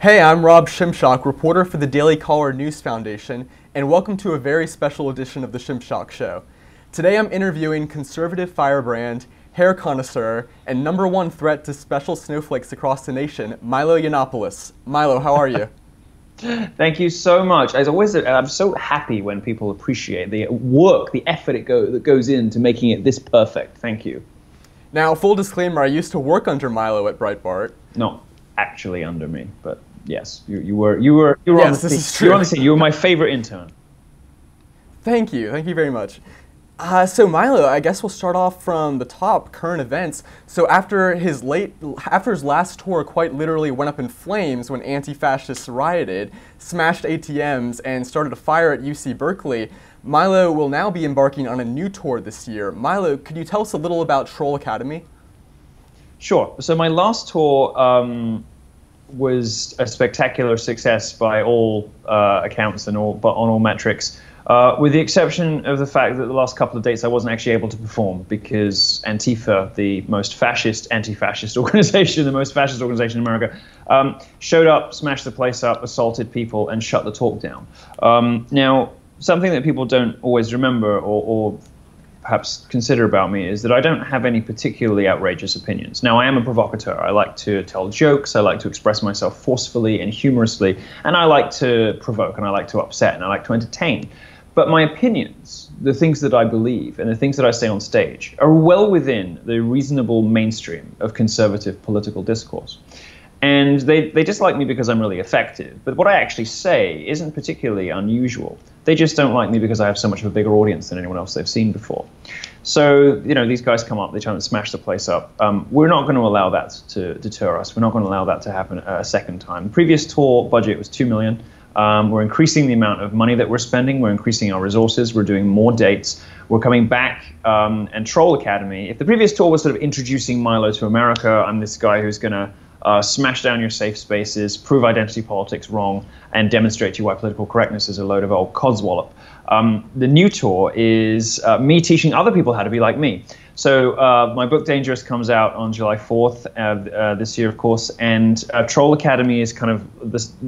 Hey, I'm Rob Shimshock, reporter for the Daily Caller News Foundation, and welcome to a very special edition of the Shimshock Show. Today I'm interviewing conservative firebrand, hair connoisseur, and #1 threat to special snowflakes across the nation, Milo Yiannopoulos. Milo, how are you? Thank you so much. As always, I'm so happy when people appreciate the work, the effort that goes into making it this perfect. Thank you. Now, full disclaimer, I used to work under Milo at Breitbart. Not actually under me, but yes, you were on the this scene. is true. You were on the scene. You were my favorite intern. Thank you very much. So Milo, I guess we'll start off from the top, current events. So after his last tour quite literally went up in flames when anti-fascists rioted, smashed ATMs, and started a fire at UC Berkeley, Milo will now be embarking on a new tour this year. Milo, could you tell us a little about Troll Academy? Sure. So my last tour was a spectacular success by all accounts and on all metrics. With the exception of the fact that the last couple of dates I wasn't actually able to perform because Antifa, the most fascist anti-fascist organization, the most fascist organization in America, showed up, smashed the place up, assaulted people, and shut the talk down. Now, something that people don't always remember or perhaps consider about me is that I don't have any particularly outrageous opinions. Now, I am a provocateur. I like to tell jokes, I like to express myself forcefully and humorously, and I like to provoke, and I like to upset, and I like to entertain. But my opinions, the things that I believe, and the things that I say on stage are well within the reasonable mainstream of conservative political discourse. And they dislike me because I'm really effective. But what I actually say isn't particularly unusual. They just don't like me because I have so much of a bigger audience than anyone else they've seen before. So, these guys come up, they try and smash the place up. We're not going to allow that to deter us. We're not going to allow that to happen a second time. The previous tour budget was $2 million. We're increasing the amount of money that we're spending. We're increasing our resources. We're doing more dates. We're coming back and Troll Academy. If the previous tour was sort of introducing Milo to America, I'm this guy who's going to smash down your safe spaces, prove identity politics wrong, and demonstrate to you why political correctness is a load of old codswallop. The new tour is me teaching other people how to be like me. So my book Dangerous comes out on July 4th this year, of course, and Troll Academy is kind of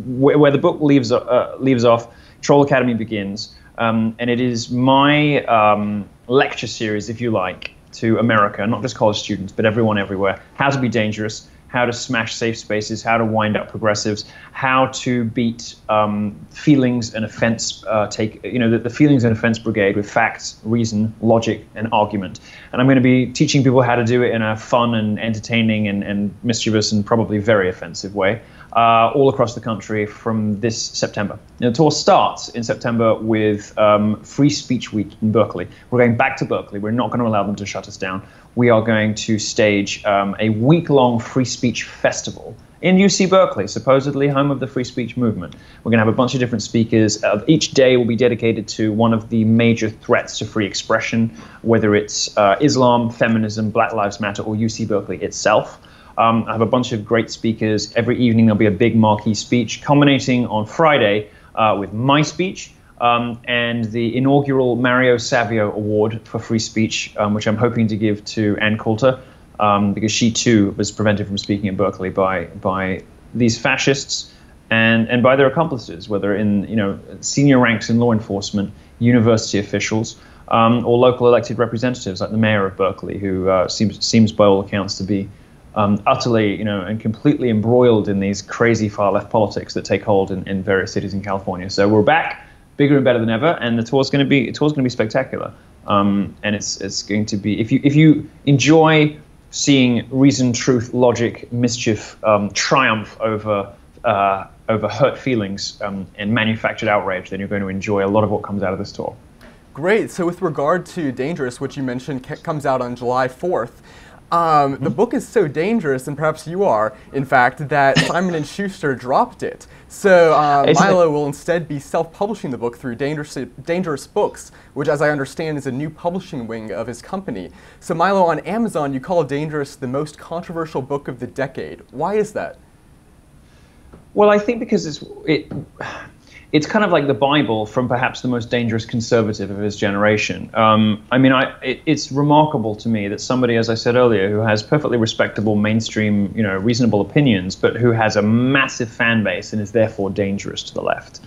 where the book leaves off. Troll Academy begins, and it is my lecture series, if you like, to America, not just college students, but everyone everywhere, how to be dangerous, how to smash safe spaces, how to wind up progressives, how to beat feelings and offense, the feelings and offense brigade with facts, reason, logic, and argument. And I'm going to be teaching people how to do it in a fun and entertaining and mischievous and probably very offensive way, all across the country from this September. Now, the tour starts in September with Free Speech Week in Berkeley. We're going back to Berkeley. We're not going to allow them to shut us down. We are going to stage a week-long free speech festival in UC Berkeley, supposedly home of the free speech movement. We're going to have a bunch of different speakers. Each day will be dedicated to one of the major threats to free expression, whether it's Islam, feminism, Black Lives Matter, or UC Berkeley itself. I have a bunch of great speakers. Every evening there'll be a big marquee speech, culminating on Friday with my speech, and the inaugural Mario Savio Award for Free Speech, which I'm hoping to give to Ann Coulter, because she too was prevented from speaking at Berkeley by these fascists and by their accomplices, whether in senior ranks in law enforcement, university officials, or local elected representatives like the mayor of Berkeley, who seems by all accounts to be utterly, and completely embroiled in these crazy far left politics that take hold in various cities in California. So we're back, bigger and better than ever, and the tour's going to be spectacular. And it's going to be, if you enjoy seeing reason, truth, logic, mischief triumph over hurt feelings and manufactured outrage, then you're going to enjoy a lot of what comes out of this tour. Great. So with regard to Dangerous, which you mentioned comes out on July 4th, the book is so dangerous, and perhaps you are, in fact, that Simon & Schuster dropped it. So Milo will instead be self-publishing the book through Dangerous Books, which, as I understand, is a new publishing wing of his company. So Milo, on Amazon, you call Dangerous the most controversial book of the decade. Why is that? Well, I think because it's kind of like the Bible from perhaps the most dangerous conservative of his generation. I mean, it's remarkable to me that somebody, as I said earlier, who has perfectly respectable mainstream, reasonable opinions, but who has a massive fan base and is therefore dangerous to the left,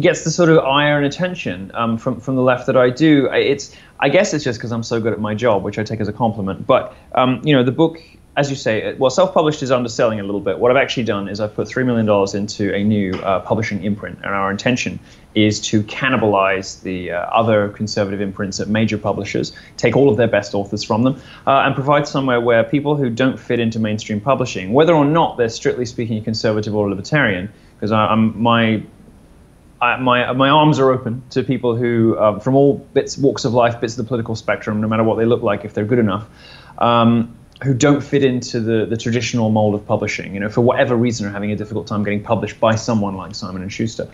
gets the sort of ire and attention from the left that I do. I guess it's just because I'm so good at my job, which I take as a compliment. But the book, as you say, well, self-published is underselling a little bit. What I've actually done is I've put $3 million into a new publishing imprint, and our intention is to cannibalize the other conservative imprints at major publishers, take all of their best authors from them, and provide somewhere where people who don't fit into mainstream publishing, whether or not they're strictly speaking conservative or libertarian, because my arms are open to people who, from all walks of life, bits of the political spectrum, no matter what they look like, if they're good enough, who don't fit into the traditional mold of publishing, for whatever reason are having a difficult time getting published by someone like Simon & Schuster.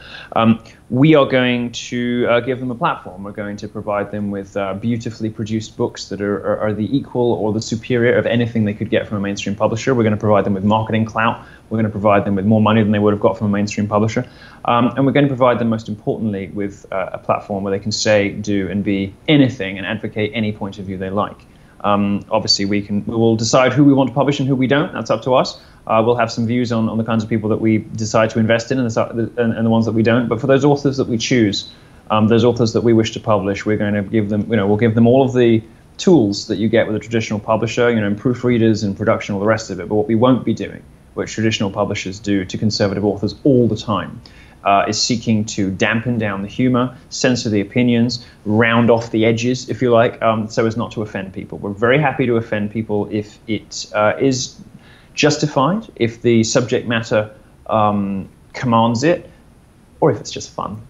We are going to give them a platform. We're going to provide them with beautifully produced books that are the equal or the superior of anything they could get from a mainstream publisher. We're going to provide them with marketing clout. We're going to provide them with more money than they would have got from a mainstream publisher. And we're going to provide them, most importantly, with a platform where they can say, do, and be anything and advocate any point of view they like. Obviously, we will decide who we want to publish and who we don't. That's up to us. We'll have some views on the kinds of people that we decide to invest in and the ones that we don't. But for those authors that we choose, those authors that we wish to publish, we're going to give them, we'll give them all of the tools that you get with a traditional publisher, and proofreaders and production, all the rest of it. But what we won't be doing, which traditional publishers do to conservative authors all the time, is seeking to dampen down the humor, censor the opinions, round off the edges, if you like, so as not to offend people. We're very happy to offend people if it is justified, if the subject matter commands it, or if it's just fun.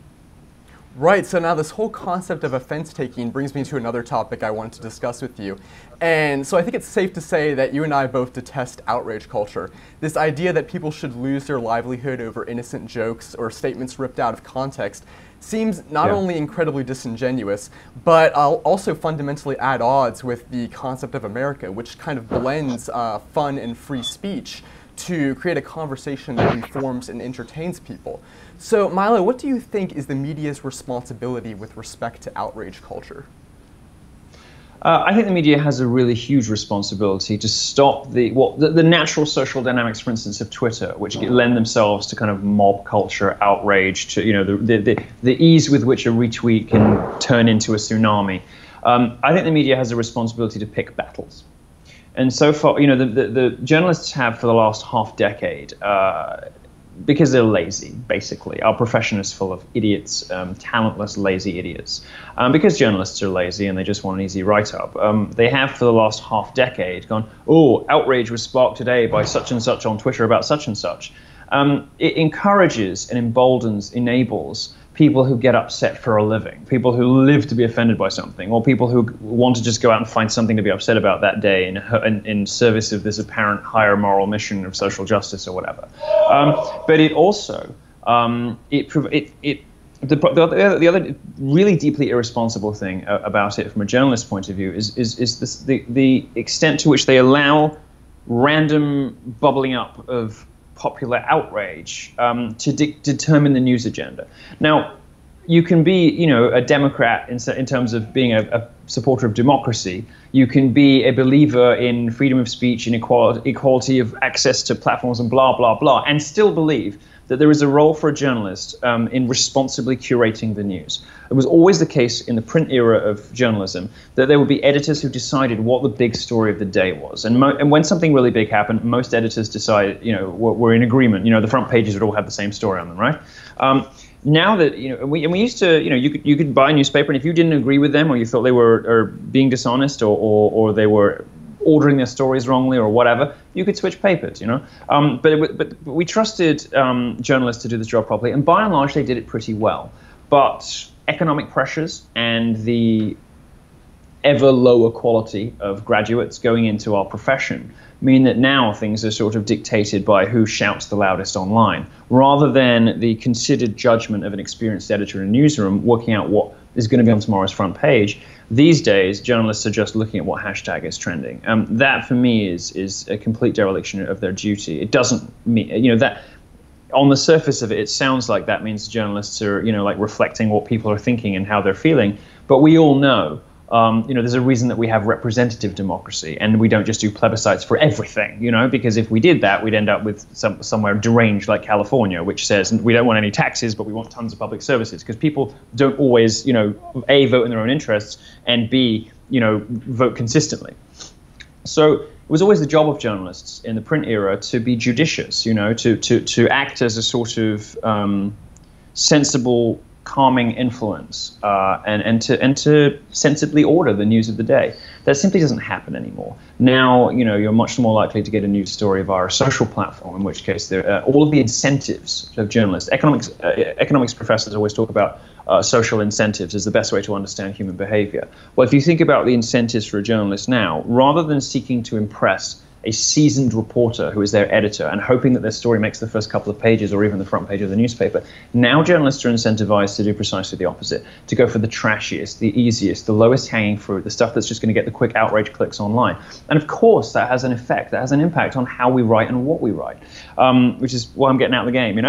Right, so now this whole concept of offense taking brings me to another topic I wanted to discuss with you. And so I think it's safe to say that you and I both detest outrage culture. This idea that people should lose their livelihood over innocent jokes or statements ripped out of context seems not only incredibly disingenuous, but also fundamentally at odds with the concept of America, which kind of blends fun and free speech to create a conversation that informs and entertains people. So, Milo, what do you think is the media's responsibility with respect to outrage culture? I think the media has a really huge responsibility to stop the natural social dynamics, for instance, of Twitter, which lend themselves to kind of mob culture, outrage, to the ease with which a retweet can turn into a tsunami. I think the media has a responsibility to pick battles. And so far, the journalists have for the last half decade, because they're lazy, basically. Our profession is full of idiots, talentless, lazy idiots. Because journalists are lazy and they just want an easy write-up, they have for the last half decade gone, oh, outrage was sparked today by such and such on Twitter about such and such. It encourages and emboldens, enables people who get upset for a living, people who live to be offended by something, or people who want to just go out and find something to be upset about that day in service of this apparent higher moral mission of social justice or whatever. But it also, the other really deeply irresponsible thing about it from a journalist's point of view is the extent to which they allow random bubbling up of popular outrage to determine the news agenda. Now, you can be, a Democrat in terms of being a supporter of democracy. You can be a believer in freedom of speech and equality of access to platforms and blah, blah, blah, and still believe that there is a role for a journalist in responsibly curating the news. It was always the case in the print era of journalism that there would be editors who decided what the big story of the day was. And when something really big happened, most editors decided, were in agreement. The front pages would all have the same story on them, right? Now that, we used to, you could buy a newspaper, and if you didn't agree with them or you thought they were being dishonest or they were ordering their stories wrongly or whatever, you could switch papers, But we trusted journalists to do this job properly, and by and large, they did it pretty well. But economic pressures and the ever lower quality of graduates going into our profession mean that now things are sort of dictated by who shouts the loudest online, rather than the considered judgment of an experienced editor in a newsroom working out what is going to be on tomorrow's front page. These days, journalists are just looking at what hashtag is trending. That, for me, is a complete dereliction of their duty. It doesn't mean, that on the surface of it, it sounds like that means journalists are, like reflecting what people are thinking and how they're feeling. But we all know, there's a reason that we have representative democracy, and we don't just do plebiscites for everything, because if we did that, we'd end up with somewhere deranged like California, which says we don't want any taxes, but we want tons of public services, because people don't always, A, vote in their own interests, and B, vote consistently. So it was always the job of journalists in the print era to be judicious, to act as a sort of sensible, calming influence, and to sensibly order the news of the day. That simply doesn't happen anymore. Now, you're much more likely to get a news story via a social platform, in which case all of the incentives of journalists. Economics professors always talk about social incentives as the best way to understand human behavior. Well, if you think about the incentives for a journalist now, rather than seeking to impress a seasoned reporter who is their editor and hoping that their story makes the first couple of pages or even the front page of the newspaper, now journalists are incentivized to do precisely the opposite, to go for the trashiest, the easiest, the lowest hanging fruit, the stuff that's just going to get the quick outrage clicks online. And of course, that has an effect, that has an impact on how we write and what we write, which is why I'm getting out of the game, and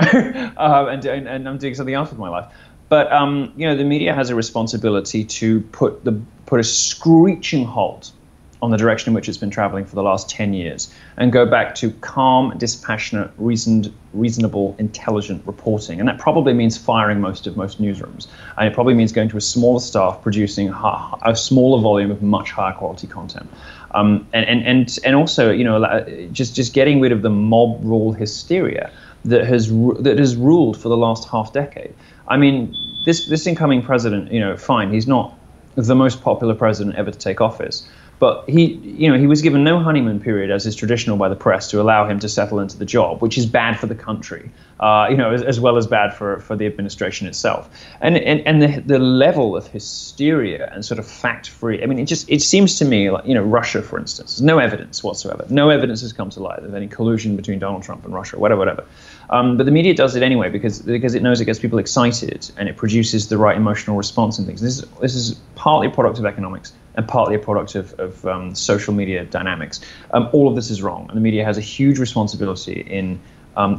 I'm doing something else with my life. But the media has a responsibility to put a screeching halt on the direction in which it's been traveling for the last 10 years and go back to calm, dispassionate, reasonable, intelligent reporting. And that probably means firing most newsrooms. And it probably means going to a smaller staff, producing a smaller volume of much higher quality content. And also, just getting rid of the mob rule hysteria that has ruled for the last half decade. I mean, this incoming president, fine, he's not the most popular president ever to take office. But he was given no honeymoon period, as is traditional by the press, to allow him to settle into the job, which is bad for the country, as well as bad for the administration itself. And the level of hysteria and sort of fact-free. I mean, it seems to me like, Russia, for instance, there's no evidence whatsoever. No evidence has come to light of any collusion between Donald Trump and Russia, whatever. But the media does it anyway because it knows it gets people excited and it produces the right emotional response and things. This is partly a product of economics and partly a product of social media dynamics. All of this is wrong, and the media has a huge responsibility in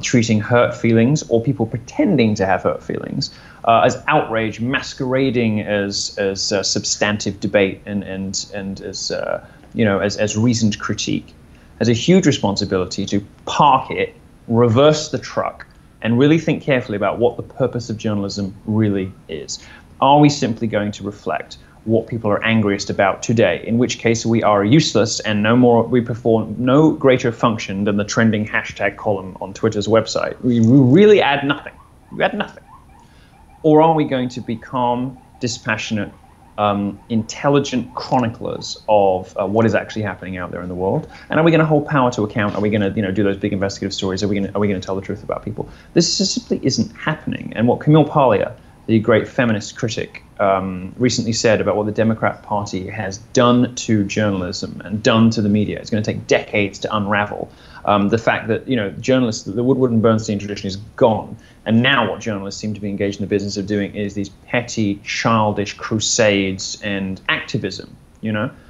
treating hurt feelings or people pretending to have hurt feelings as outrage, masquerading as substantive debate and as reasoned critique. Has a huge responsibility to park it, reverse the truck, and really think carefully about what the purpose of journalism really is. Are we simply going to reflect what people are angriest about today, in which case we are useless and we perform no greater function than the trending hashtag column on Twitter's website? We really add nothing. We add nothing. Or are we going to be calm, dispassionate, intelligent chroniclers of what is actually happening out there in the world? And are we going to hold power to account? Are we going to do those big investigative stories? Are we going to tell the truth about people? This just simply isn't happening. And what Camille Paglia, the great feminist critic, recently said about what the Democrat Party has done to journalism and done to the media. It's going to take decades to unravel. The fact that, journalists, the Woodward and Bernstein tradition is gone. And now what journalists seem to be engaged in the business of doing is these petty, childish crusades and activism, CNN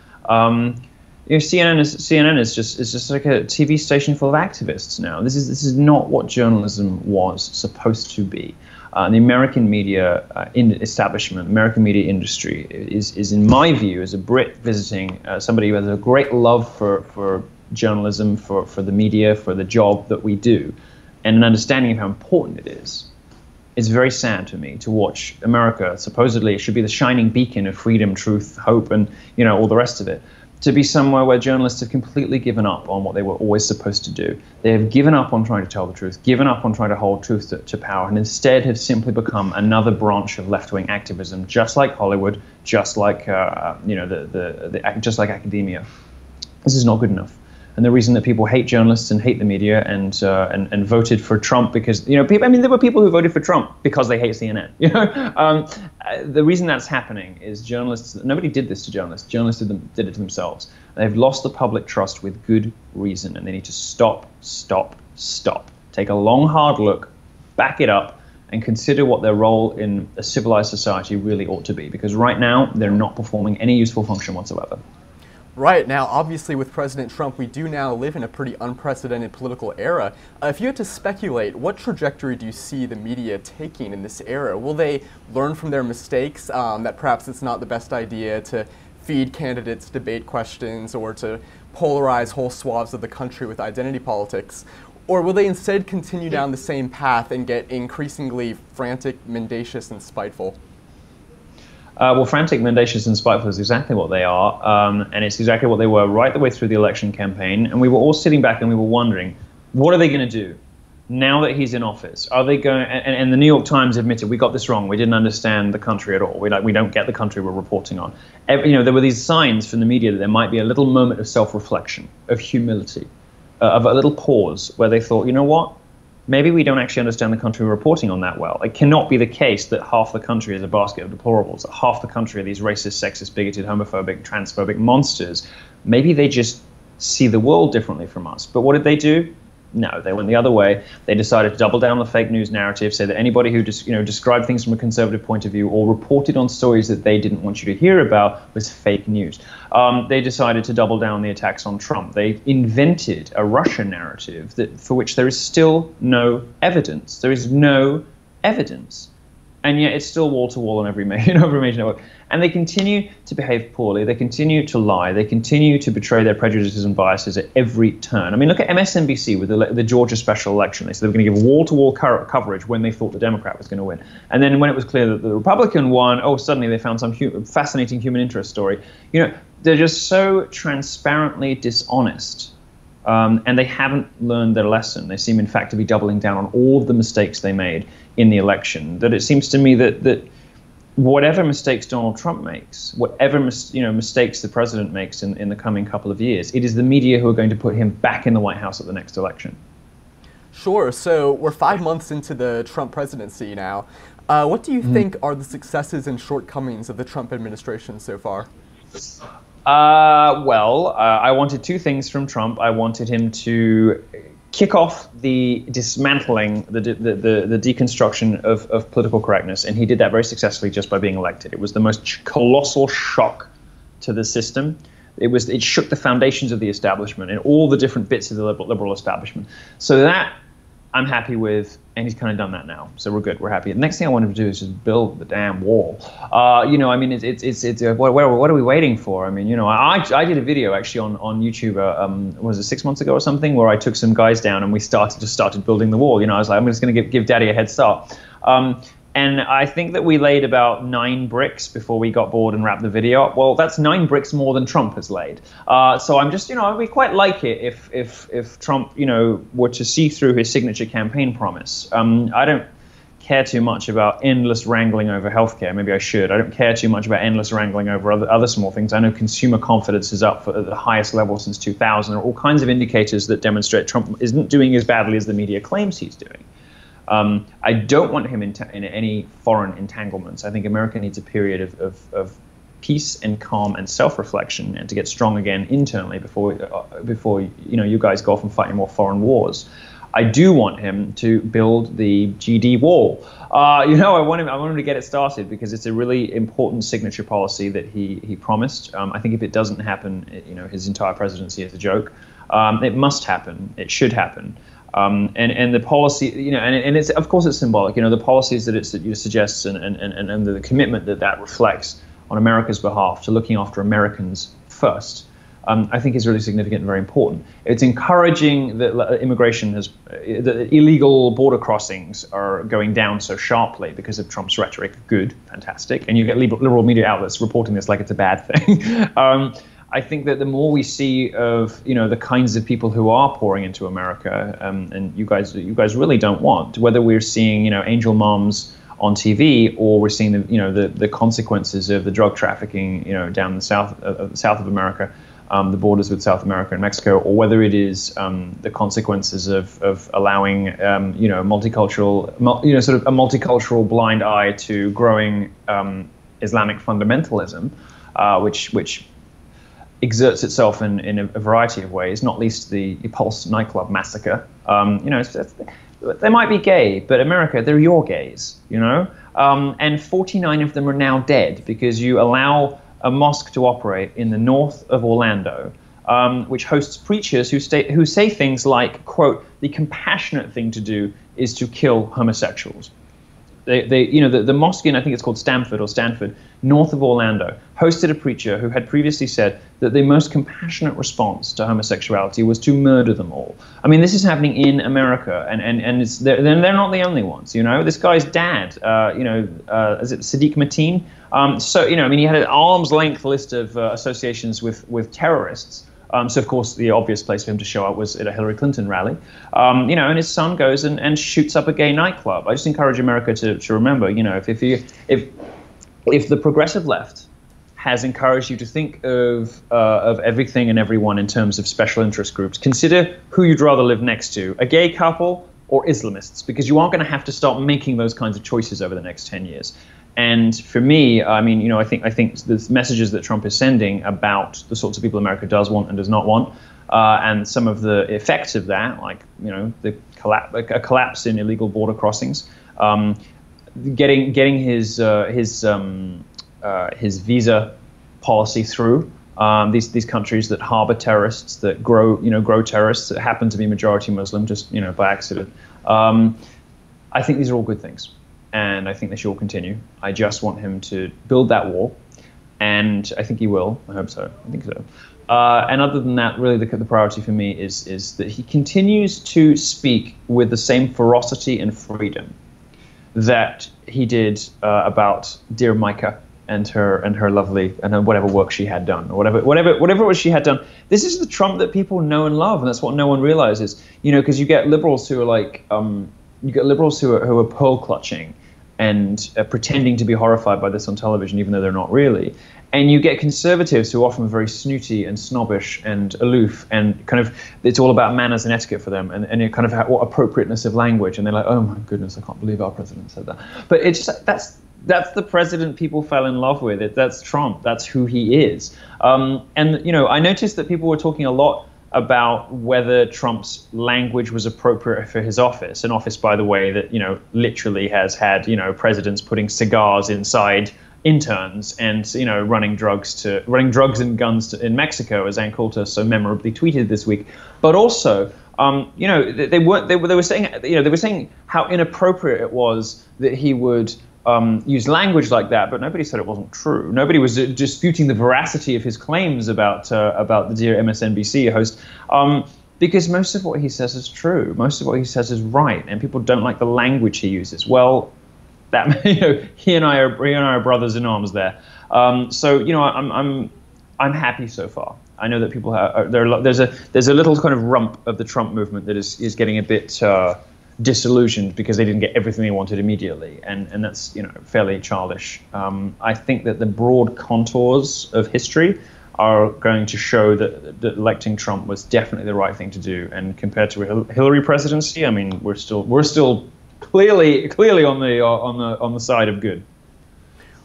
is just like a TV station full of activists now. This is not what journalism was supposed to be. The American media establishment, American media industry is, in my view, as a Brit visiting somebody who has a great love for journalism, for the media, for the job that we do, and an understanding of how important it is. It's very sad to me to watch America, supposedly it should be the shining beacon of freedom, truth, hope, and all the rest of it, to be somewhere where journalists have completely given up on what they were always supposed to do. They have given up on trying to tell the truth, given up on trying to hold truth to power, and instead have simply become another branch of left-wing activism, just like Hollywood, just like just like academia. This is not good enough. And the reason that people hate journalists and hate the media and voted for Trump because there were people who voted for Trump because they hate CNN. The reason that's happening is journalists. Nobody did this to journalists. Journalists did it to themselves. They've lost the public trust with good reason, and they need to stop. Take a long, hard look, back it up, and consider what their role in a civilized society really ought to be. Because right now they're not performing any useful function whatsoever. Right. Now, obviously, with President Trump, we do now live in a pretty unprecedented political era. If you had to speculate, what trajectory do you see the media taking in this era? Will they learn from their mistakes, that perhaps it's not the best idea to feed candidates debate questions or to polarize whole swaths of the country with identity politics? Or will they instead continue down the same path and get increasingly frantic, mendacious, and spiteful? Well, frantic, mendacious, and spiteful is exactly what they are, and it's exactly what they were right the way through the election campaign. And we were all sitting back and we were wondering, what are they going to do now that he's in office? Are they going? And the New York Times admitted, we got this wrong. We didn't understand the country at all. We don't get the country we're reporting on. There were these signs from the media that there might be a little moment of self-reflection, of humility, of a little pause where they thought, you know what? Maybe we don't actually understand the country we're reporting on that well. It cannot be the case that half the country is a basket of deplorables, that half the country are these racist, sexist, bigoted, homophobic, transphobic monsters. Maybe they just see the world differently from us. But what did they do? No, they went the other way. They decided to double down on the fake news narrative, say that anybody who described things from a conservative point of view or reported on stories that they didn't want you to hear about was fake news. They decided to double down on the attacks on Trump. They invented a Russia narrative for which there is still no evidence. There is no evidence. And yet it's still wall-to-wall on every major network. And they continue to behave poorly. They continue to lie. They continue to betray their prejudices and biases at every turn. I mean, look at MSNBC with the Georgia special election. They said they were going to give wall-to-wall coverage when they thought the Democrat was going to win. And then when it was clear that the Republican won, suddenly they found some fascinating human interest story. They're just so transparently dishonest. And they haven't learned their lesson. They seem, in fact, to be doubling down on all of the mistakes they made in the election. That it seems to me that whatever mistakes Donald Trump makes, whatever mistakes the president makes in the coming couple of years, it is the media who are going to put him back in the White House at the next election. Sure. So we're 5 months into the Trump presidency now. What do you think are the successes and shortcomings of the Trump administration so far? I wanted two things from Trump. I wanted him to kick off the dismantling, the deconstruction of political correctness, and he did that very successfully just by being elected. It was the most colossal shock to the system. It shook the foundations of the establishment and all the different bits of the liberal establishment. So that I'm happy with, and he's kind of done that now. So we're good. We're happy. The next thing I wanted to do is just build the damn wall. What are we waiting for? I mean, I did a video actually on YouTube, was it 6 months ago or something, where I took some guys down and we started building the wall. I was like, I'm just going to give Daddy a head start. And I think that we laid about 9 bricks before we got bored and wrapped the video up. Well, that's 9 bricks more than Trump has laid. So I'm just, we quite like it if Trump, were to see through his signature campaign promise. I don't care too much about endless wrangling over healthcare. Maybe I should. I don't care too much about endless wrangling over other small things. I know consumer confidence is up at the highest level since 2000. There are all kinds of indicators that demonstrate Trump isn't doing as badly as the media claims he's doing. I don't want him in any foreign entanglements. I think America needs a period of peace and calm and self-reflection, and to get strong again internally before you guys go off and fight more foreign wars. I do want him to build the GD wall. I want him to get it started because it's a really important signature policy that he promised. I think if it doesn't happen, his entire presidency is a joke. It must happen. It should happen. And the policy, and it's, of course it's symbolic. The policies that it suggests and the commitment that reflects on America's behalf to looking after Americans first, I think is really significant and very important. It's encouraging that that illegal border crossings are going down so sharply because of Trump's rhetoric. Good, fantastic. And you get liberal media outlets reporting this like it's a bad thing. I think that the more we see of the kinds of people who are pouring into America, and you guys really don't want, whether we're seeing angel moms on TV or we're seeing the consequences of the drug trafficking down the south of America, the borders with South America and Mexico, or whether it is the consequences of allowing multicultural sort of a multicultural blind eye to growing Islamic fundamentalism, which exerts itself in a variety of ways, not least the Pulse nightclub massacre. They might be gay, but America, they're your gays, and 49 of them are now dead because you allow a mosque to operate in the north of Orlando, which hosts preachers who say things like, quote, "the compassionate thing to do is to kill homosexuals." The mosque in, I think it's called Stanford, north of Orlando, hosted a preacher who had previously said that the most compassionate response to homosexuality was to murder them all. I mean, this is happening in America, and they're not the only ones. This guy's dad, is it Sadiq Mateen? He had an arm's length list of associations with terrorists. So, of course, the obvious place for him to show up was at a Hillary Clinton rally. And his son goes and shoots up a gay nightclub. I just encourage America to remember, if the progressive left has encouraged you to think of everything and everyone in terms of special interest groups, consider who you'd rather live next to, a gay couple or Islamists, because you are going to have to start making those kinds of choices over the next 10 years. And for me, I think the messages that Trump is sending about the sorts of people America does want and does not want, and some of the effects of that, like a collapse in illegal border crossings, getting his visa policy through these countries that harbor terrorists, that grow terrorists, that happen to be majority Muslim, just by accident. I think these are all good things. And I think they should all continue. I just want him to build that wall, and I think he will. I hope so. I think so. And other than that, really, the priority for me is that he continues to speak with the same ferocity and freedom that he did about dear Micah and her lovely and whatever work she had done, or whatever it was she had done. This is the Trump that people know and love, and that's what no one realizes. Because you get liberals who are like, who are pearl clutching and pretending to be horrified by this on television, even though they're not really. And you get conservatives who are often very snooty and snobbish and aloof, and kind of it's all about manners and etiquette for them, and it kind of appropriateness of language. And they're like, oh my goodness, I can't believe our president said that. But it's just, that's the president people fell in love with. That's Trump. That's who he is. And I noticed that people were talking a lot about whether Trump's language was appropriate for his office. An office, by the way, that literally has had presidents putting cigars inside interns and running drugs and guns in Mexico, as Ann Coulter so memorably tweeted this week. But also, they were saying how inappropriate it was that he would use language like that, but nobody said it wasn't true. Nobody was disputing the veracity of his claims about the dear MSNBC host, because most of what he says is true. Most of what he says is right, and people don't like the language he uses. Well, that he and I are brothers in arms there. So I'm happy so far. I know that people there's a little kind of rump of the Trump movement that is getting a bit disillusioned because they didn't get everything they wanted immediately, and that's fairly childish. I think that the broad contours of history are going to show that electing Trump was definitely the right thing to do, and compared to a Hillary presidency, I mean, we're still clearly on the side of good.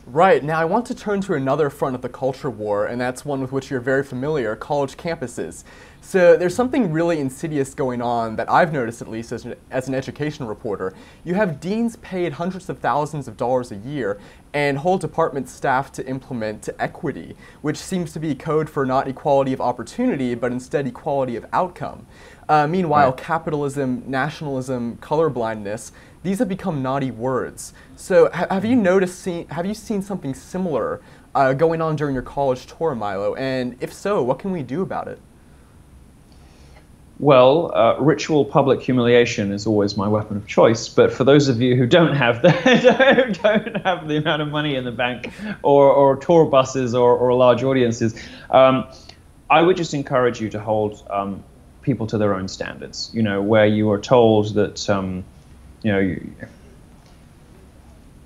Right. Now I want to turn to another front of the culture war, and that's one with which you're very familiar, college campuses. So there's something really insidious going on that I've noticed, at least as an education reporter. You have deans paid hundreds of thousands of dollars a year and whole departments staffed to implement equity, which seems to be code for not equality of opportunity, but instead equality of outcome. Meanwhile, capitalism, nationalism, colorblindness, these have become naughty words. So have you seen something similar going on during your college tour, Milo? And if so, what can we do about it? Well, ritual public humiliation is always my weapon of choice. But for those of you who don't have the amount of money in the bank, or tour buses, or large audiences, I would just encourage you to hold people to their own standards. Where you are told that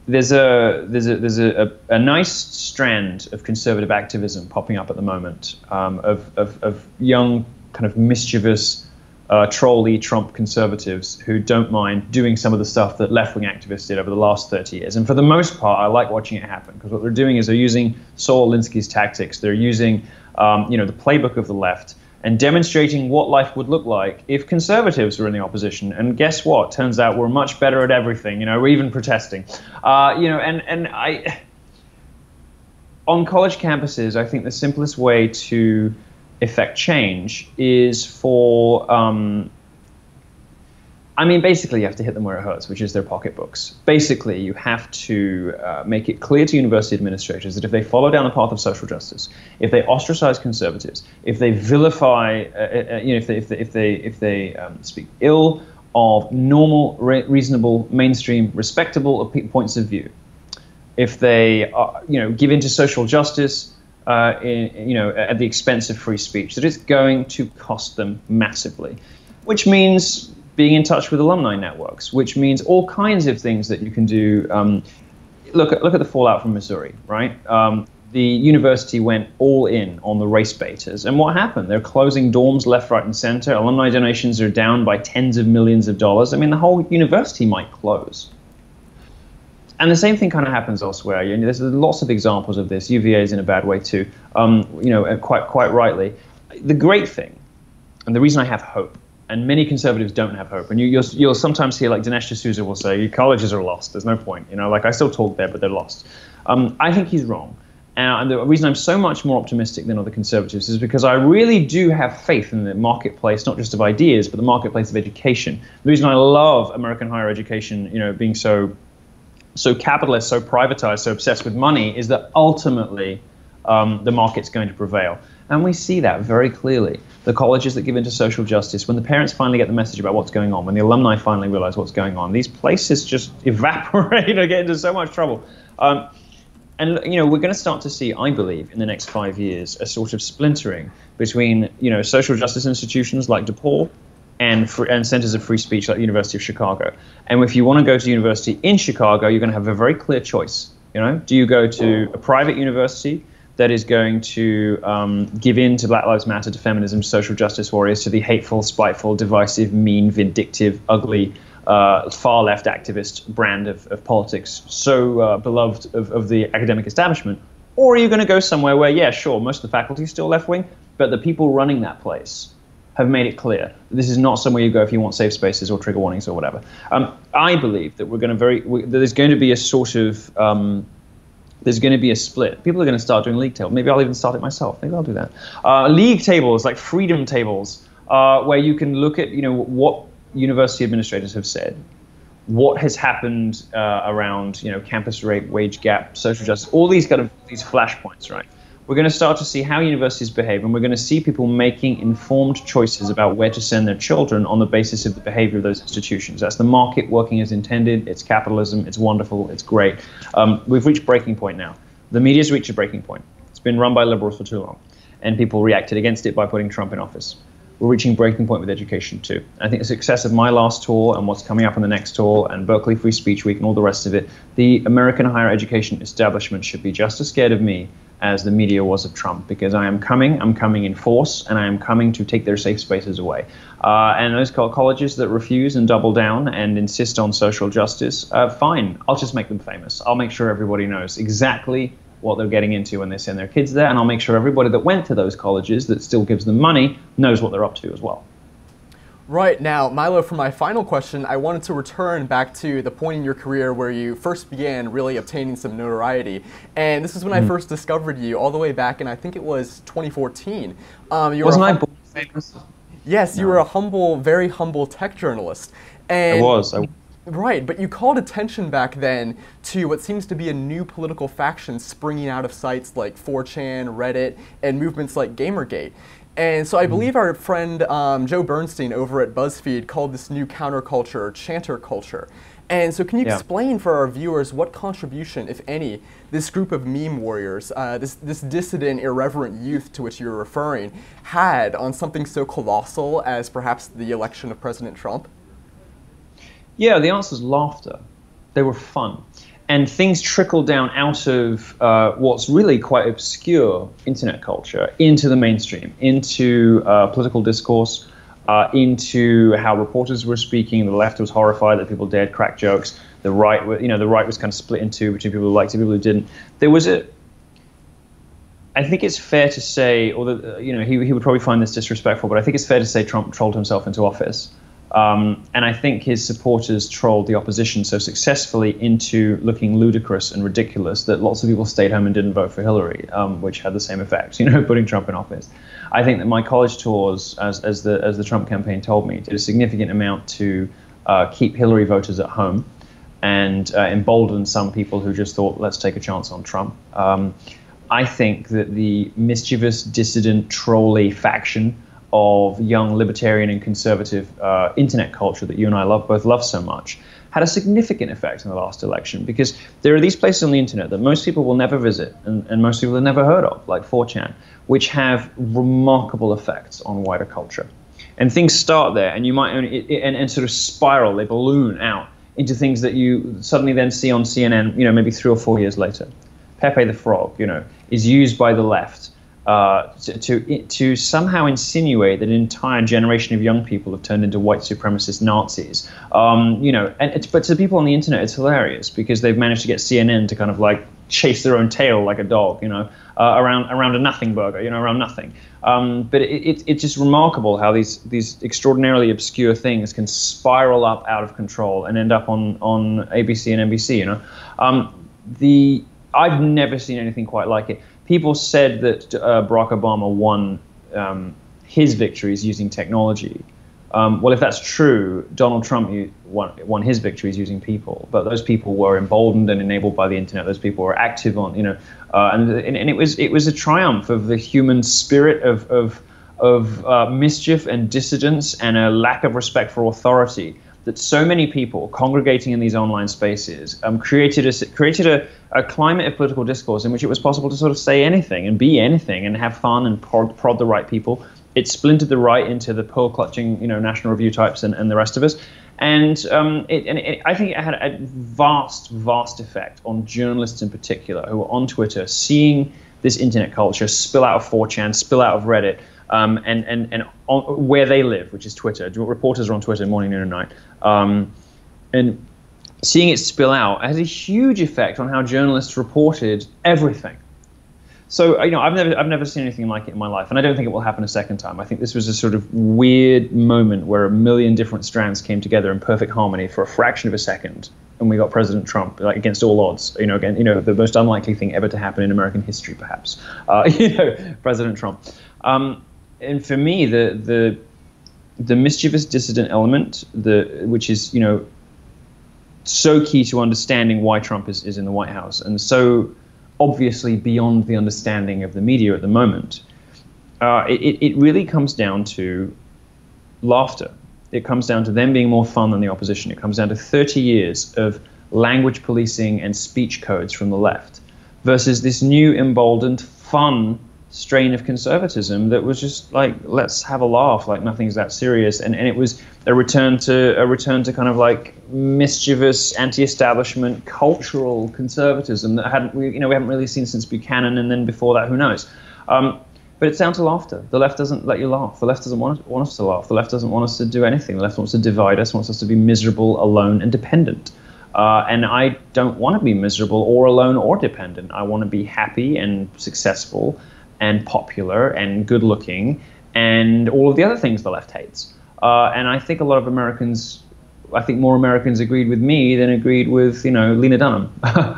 there's a nice strand of conservative activism popping up at the moment, of young, kind of mischievous, trolley Trump conservatives who don't mind doing some of the stuff that left-wing activists did over the last 30 years. And for the most part, I like watching it happen, because what they're doing is they're using Saul Alinsky's tactics. They're using, the playbook of the left, and demonstrating what life would look like if conservatives were in the opposition. And guess what? Turns out we're much better at everything. We're even protesting. on college campuses, I think the simplest way to effect change is for, basically you have to hit them where it hurts, which is their pocketbooks. Basically, you have to make it clear to university administrators that if they follow down the path of social justice, if they ostracize conservatives, if they vilify, if they speak ill of normal, reasonable, mainstream, respectable points of view, if they give in to social justice at the expense of free speech, that it's going to cost them massively, which means being in touch with alumni networks, which means all kinds of things that you can do. Look at the fallout from Missouri, right? The university went all in on the race baiters, and what happened? They're closing dorms left, right, and center. Alumni donations are down by tens of millions of dollars. I mean, the whole university might close. And the same thing kind of happens elsewhere. There's lots of examples of this. UVA is in a bad way too, quite rightly. The great thing, and the reason I have hope, and many conservatives don't have hope, and you'll sometimes hear like Dinesh D'Souza will say, colleges are lost, there's no point. I still talk there, but they're lost. I think he's wrong. And the reason I'm so much more optimistic than other conservatives is because I really do have faith in the marketplace, not just of ideas, but the marketplace of education. The reason I love American higher education, being so capitalist, so privatized, so obsessed with money, is that ultimately the market's going to prevail. And we see that very clearly. The colleges that give into social justice, when the parents finally get the message about what's going on, when the alumni finally realize what's going on, these places just evaporate or get into so much trouble. And we're going to start to see, I believe, in the next 5 years, a sort of splintering between social justice institutions like DePaul and centers of free speech like the University of Chicago. And if you want to go to university in Chicago, you're going to have a very clear choice. Do you go to a private university that is going to give in to Black Lives Matter, to feminism, to social justice warriors, to the hateful, spiteful, divisive, mean, vindictive, ugly, far-left activist brand of politics, so beloved of the academic establishment? Or are you going to go somewhere where, yeah, sure, most of the faculty is still left-wing, but the people running that place have made it clear that this is not somewhere you go if you want safe spaces or trigger warnings or whatever. I believe that there's going to be a sort of there's going to be a split. People are going to start doing league tables. Maybe I'll even start it myself. Maybe I'll do that. League tables, like freedom tables, where you can look at what university administrators have said, what has happened around campus rate, wage gap, social justice, all these these flashpoints, right? We're going to start to see how universities behave, and we're going to see people making informed choices about where to send their children on the basis of the behavior of those institutions. That's the market working as intended. It's capitalism. It's wonderful. It's great. We've reached breaking point now. The media's reached a breaking point. It's been run by liberals for too long, and people reacted against it by putting Trump in office. We're reaching breaking point with education too. I think the success of my last tour and what's coming up on the next tour and Berkeley Free Speech Week and all the rest of it, the American higher education establishment should be just as scared of me as the media was of Trump, because I'm coming in force, and I am coming to take their safe spaces away. And those colleges that refuse and double down and insist on social justice, fine, I'll just make them famous. I'll make sure everybody knows exactly what they're getting into when they send their kids there, and I'll make sure everybody that went to those colleges that still gives them money knows what they're up to as well. Right. Now, Milo, for my final question, I wanted to return back to the point in your career where you first began really obtaining some notoriety. And this is when I first discovered you, all the way back in, I think it was 2014. Wasn't I born famous? Yes, you were a humble, very humble tech journalist. And I was. Right, but you called attention back then to what seems to be a new political faction springing out of sites like 4chan, Reddit, and movements like Gamergate. And so I believe our friend Joe Bernstein over at BuzzFeed called this new counterculture chanter culture. And so can you explain for our viewers what contribution, if any, this group of meme warriors, this dissident, irreverent youth to which you're referring, had on something so colossal as perhaps the election of President Trump? Yeah, the answer is laughter. They were fun. And things trickled down out of what's really quite obscure internet culture into the mainstream, into political discourse, into how reporters were speaking. The left was horrified that people dared crack jokes. The right, the right was kind of split in two between people who liked it and people who didn't. There was I think it's fair to say, although he would probably find this disrespectful, but I think it's fair to say Trump trolled himself into office. And I think his supporters trolled the opposition so successfully into looking ludicrous and ridiculous that lots of people stayed home and didn't vote for Hillary, which had the same effect, putting Trump in office. I think that my college tours, as the Trump campaign told me, did a significant amount to keep Hillary voters at home and embolden some people who just thought, let's take a chance on Trump. I think that the mischievous, dissident, trolly faction of young libertarian and conservative internet culture that you and I both love so much had a significant effect in the last election, because there are these places on the internet that most people will never visit and most people have never heard of, like 4chan, which have remarkable effects on wider culture. And things start there, and you might and sort of spiral, they balloon out into things that you suddenly then see on CNN, maybe 3 or 4 years later. Pepe the Frog, is used by the left to somehow insinuate that an entire generation of young people have turned into white supremacist Nazis. But to the people on the internet, it's hilarious because they've managed to get CNN to kind of like chase their own tail like a dog, around a nothing burger, around nothing. But it's just remarkable how these extraordinarily obscure things can spiral up out of control and end up on ABC and NBC. I've never seen anything quite like it. People said that Barack Obama won his victories using technology. Well, if that's true, Donald Trump won his victories using people. But those people were emboldened and enabled by the internet. Those people were active on, and it was a triumph of the human spirit of mischief and dissidence and a lack of respect for authority that so many people congregating in these online spaces created a climate of political discourse in which it was possible to sort of say anything and be anything and have fun and prod the right people. It splintered the right into the pearl-clutching, National Review types and the rest of us. And I think it had a vast, vast effect on journalists in particular who were on Twitter, seeing this internet culture spill out of 4chan, spill out of Reddit, and on where they live, which is Twitter. Reporters are on Twitter morning, noon, and night. And seeing it spill out has a huge effect on how journalists reported everything. So, I've never seen anything like it in my life, and I don't think it will happen a second time. I think this was a sort of weird moment where a million different strands came together in perfect harmony for a fraction of a second, and we got President Trump, like against all odds. The most unlikely thing ever to happen in American history, perhaps. President Trump. And for me, the mischievous dissident element, which is so key to understanding why Trump is in the White House, and so obviously beyond the understanding of the media at the moment, it really comes down to laughter. It comes down to them being more fun than the opposition. It comes down to 30 years of language policing and speech codes from the left versus this new emboldened, fun strain of conservatism that was just like, let's have a laugh, like nothing's that serious. And it was a return to kind of like mischievous anti-establishment cultural conservatism that we haven't really seen since Buchanan, and then before that, who knows. But it's down to laughter. The left doesn't let you laugh. The left doesn't want us to laugh. The left doesn't want us to do anything. The left wants to divide us, wants us to be miserable, alone, and dependent. And I don't want to be miserable or alone or dependent. I want to be happy and successful and popular and good looking and all of the other things the left hates. And I think a lot of Americans, I think more Americans agreed with me than agreed with, Lena Dunham,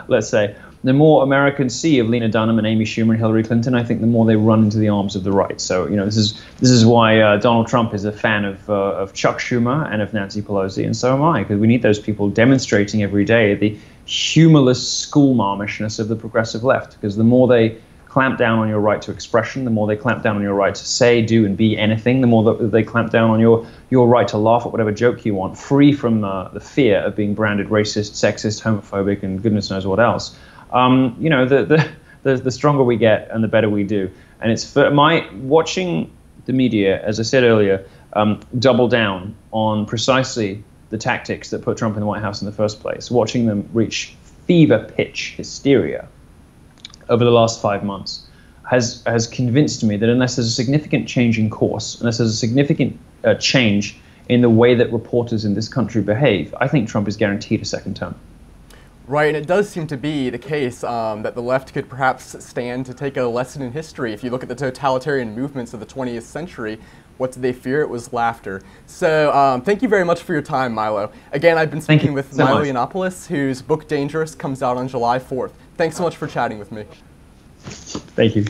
let's say. The more Americans see of Lena Dunham and Amy Schumer and Hillary Clinton, I think the more they run into the arms of the right. So, this is why Donald Trump is a fan of Chuck Schumer and of Nancy Pelosi, and so am I, because we need those people demonstrating every day the humorless schoolmarmishness of the progressive left, because the more they clamp down on your right to expression, the more they clamp down on your right to say, do, and be anything, the more that they clamp down on your right to laugh at whatever joke you want, free from the fear of being branded racist, sexist, homophobic, and goodness knows what else. The stronger we get and the better we do. And it's for watching the media, as I said earlier, double down on precisely the tactics that put Trump in the White House in the first place, watching them reach fever pitch hysteria over the last 5 months has convinced me that unless there's a significant change in course, unless there's a significant change in the way that reporters in this country behave, I think Trump is guaranteed a second term. Right, and it does seem to be the case that the left could perhaps stand to take a lesson in history. If you look at the totalitarian movements of the 20th century, what did they fear? It was laughter. So thank you very much for your time, Milo. Again, I've been speaking with Milo Yiannopoulos, whose book Dangerous comes out on July 4th. Thanks so much for chatting with me. Thank you.